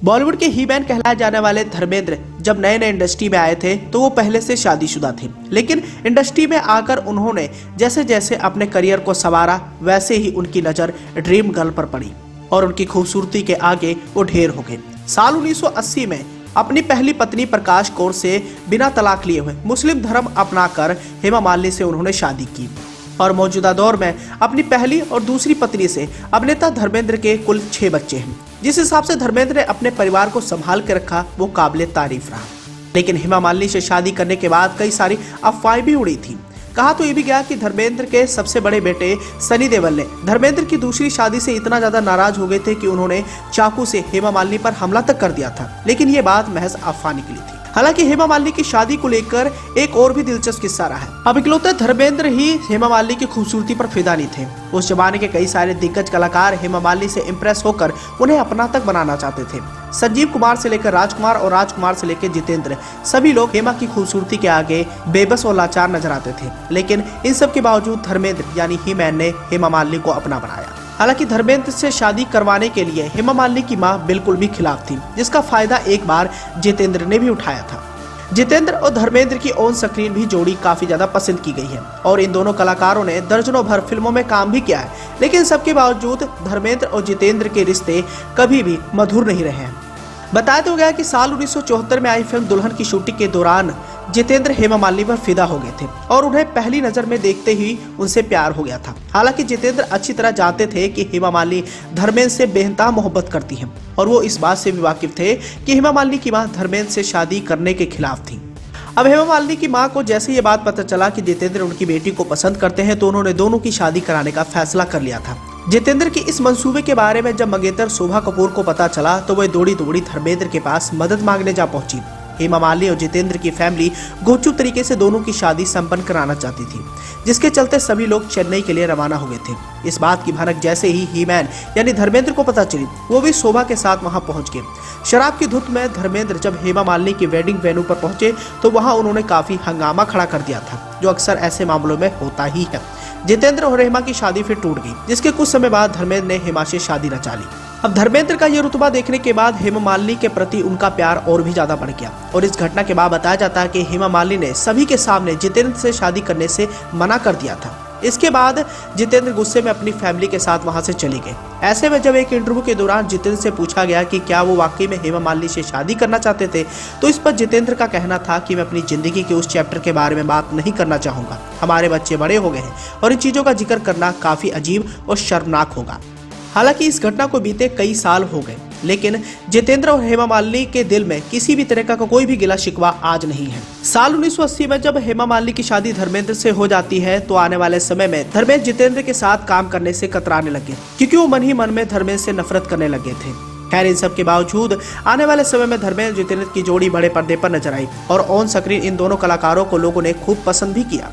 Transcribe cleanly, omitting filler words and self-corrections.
बॉलीवुड के ही मैन कहलाए जाने वाले धर्मेंद्र जब नए नए इंडस्ट्री में आए थे तो वो पहले से शादीशुदा थे, लेकिन इंडस्ट्री में आकर उन्होंने जैसे जैसे अपने करियर को संवारा वैसे ही उनकी नजर ड्रीम गर्ल पर पड़ी और उनकी खूबसूरती के आगे वो ढेर हो गए। साल 1980 में अपनी पहली पत्नी प्रकाश कौर से बिना तलाक लिए हुए मुस्लिम धर्म अपनाकर हेमा मालिनी से उन्होंने शादी की और मौजूदा दौर में अपनी पहली और दूसरी पत्नी से अभिनेता धर्मेंद्र के कुल 6 बच्चे हैं। जिस हिसाब से धर्मेंद्र ने अपने परिवार को संभाल के रखा वो काबिले तारीफ रहा। लेकिन हेमा मालिनी से शादी करने के बाद कई सारी अफवाहें भी उड़ी थी। कहा तो ये भी गया कि धर्मेंद्र के सबसे बड़े बेटे सनी देओल ने धर्मेंद्र की दूसरी शादी से इतना ज्यादा नाराज हो गए थे कि उन्होंने चाकू से हेमा मालिनी पर हमला तक कर दिया था, लेकिन ये बात महज अफवाह निकली थी। हालांकि हेमा मालिनी की शादी को लेकर एक और भी दिलचस्प किस्सा रहा है। अब इकलौते धर्मेंद्र ही हेमा मालिनी की खूबसूरती पर फिदा नहीं थे। उस जमाने के कई सारे दिग्गज कलाकार हेमा मालिनी से इम्प्रेस होकर उन्हें अपना तक बनाना चाहते थे। संजीव कुमार से लेकर राजकुमार और राजकुमार से लेकर जितेंद्र, सभी लोग हेमा की खूबसूरती के आगे बेबस और लाचार नजर आते थे। लेकिन इन सब के बावजूद धर्मेंद्र यानी ही मैन ने हेमा मालिनी को अपना बनाया। हालांकि धर्मेंद्र से शादी करवाने के लिए हेमा मालिनी की मां बिल्कुल भी खिलाफ थी, जिसका फायदा एक बार जितेंद्र ने भी उठाया था। जितेंद्र और धर्मेंद्र की ऑन स्क्रीन भी जोड़ी काफी ज्यादा पसंद की गई है और इन दोनों कलाकारों ने दर्जनों भर फिल्मों में काम भी किया है, लेकिन सबके बावजूद धर्मेंद्र और जितेंद्र के रिश्ते कभी भी मधुर नहीं रहे हैं। बताया तो गया कि साल 1974 में आई फिल्म दुल्हन की शूटिंग के दौरान जितेंद्र हेमा मालिनी पर फिदा हो गए थे और उन्हें पहली नजर में देखते ही उनसे प्यार हो गया था। हालांकि जितेंद्र अच्छी तरह जानते थे कि हेमा मालिनी धर्मेंद्र से बेइंतहा मोहब्बत करती हैं और वो इस बात से भी वाकिफ थे कि हेमा मालिनी की मां धर्मेंद्र से शादी करने के खिलाफ थी। अब हेमा मालिनी की मां को जैसे ये बात पता चला कि जितेंद्र उनकी बेटी को पसंद करते हैं तो उन्होंने दोनों की शादी कराने का फैसला कर लिया था। जितेंद्र की इस मंसूबे के बारे में जब मंगेतर शोभा कपूर को पता चला तो वह दौड़ी दौड़ी धर्मेंद्र के पास मदद मांगने जा पहुंची। हेमा मालिनी और जितेंद्र की फैमिली गुपचुप तरीके से दोनों की शादी संपन्न कराना चाहती थी, जिसके चलते सभी लोग चेन्नई के लिए रवाना हो गए थे। इस बात की भनक जैसे ही मैन यानी धर्मेंद्र को पता चली, वो भी शोभा के साथ वहां पहुंच गए। शराब की धुत में धर्मेंद्र जब हेमा मालिनी की वेडिंग वेन्यू पर पहुंचे तो वहां उन्होंने काफी हंगामा खड़ा कर दिया था, जो अक्सर ऐसे मामलों में होता ही है। जितेंद्र और हेमा की शादी फिर टूट गई, जिसके कुछ समय बाद धर्मेंद्र ने हेमा से शादी रचा ली। अब धर्मेंद्र का ये रुतबा देखने के बाद हेमा मालिनी के प्रति उनका प्यार और भी ज्यादा बढ़ गया और इस घटना के बाद बताया जाता है कि हेमा मालिनी ने सभी के सामने जितेंद्र से शादी करने से मना कर दिया था। इसके बाद जितेंद्र गुस्से में अपनी फैमिली के साथ वहां से चले गए। ऐसे में जब एक इंटरव्यू के दौरान जितेंद्र से पूछा गया कि क्या वो वाकई में हेमा मालिनी से शादी करना चाहते थे, तो इस पर जितेंद्र का कहना था कि मैं अपनी जिंदगी के उस चैप्टर के बारे में बात नहीं करना चाहूंगा। हमारे बच्चे बड़े हो गए हैं और इन चीजों का जिक्र करना काफी अजीब और शर्मनाक होगा। हालांकि इस घटना को बीते कई साल हो गए, लेकिन जितेंद्र और हेमा मालिनी के दिल में किसी भी तरह का कोई भी गिला शिकवा आज नहीं है। साल 1980 में जब हेमा मालिनी की शादी धर्मेंद्र से हो जाती है तो आने वाले समय में धर्मेंद्र जितेंद्र के साथ काम करने से कतराने लगे, क्योंकि वो मन ही मन में धर्मेंद्र से नफरत करने लगे थे। खैर, इन सब के बावजूद आने वाले समय में धर्मेंद्र जितेंद्र की जोड़ी बड़े पर्दे पर नजर आई और ऑन स्क्रीन इन दोनों कलाकारों को लोगों ने खूब पसंद भी किया।